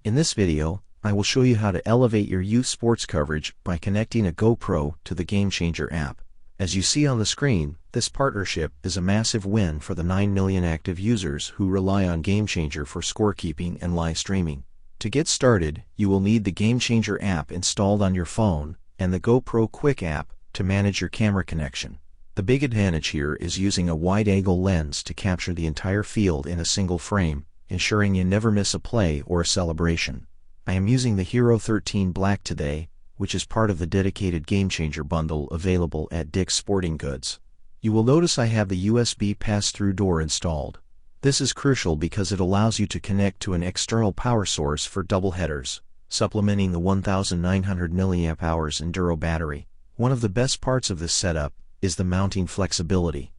In this video, I will show you how to elevate your youth sports coverage by connecting a GoPro to the GameChanger app. As you see on the screen, this partnership is a massive win for the 9 million active users who rely on GameChanger for scorekeeping and live streaming. To get started, you will need the GameChanger app installed on your phone and the GoPro Quick app to manage your camera connection. The big advantage here is using a wide-angle lens to capture the entire field in a single frame, ensuring you never miss a play or a celebration. I am using the Hero 13 Black today, which is part of the dedicated GameChanger bundle available at Dick's Sporting Goods. You will notice I have the USB pass-through door installed. This is crucial because it allows you to connect to an external power source for double headers, supplementing the 1900 mAh Enduro battery. One of the best parts of this setup is the mounting flexibility.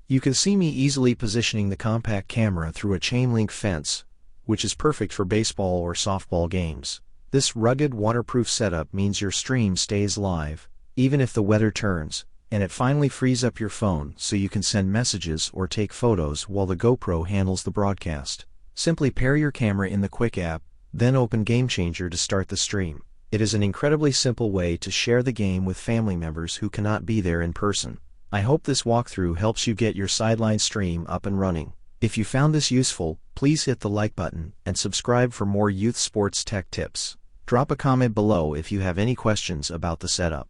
You can see me easily positioning the compact camera through a chain-link fence, which is perfect for baseball or softball games. This rugged, waterproof setup means your stream stays live, even if the weather turns, and it finally frees up your phone so you can send messages or take photos while the GoPro handles the broadcast. Simply pair your camera in the Quick app, then open GameChanger to start the stream. It is an incredibly simple way to share the game with family members who cannot be there in person. I hope this walkthrough helps you get your sideline stream up and running. If you found this useful, please hit the like button and subscribe for more youth sports tech tips. Drop a comment below if you have any questions about the setup.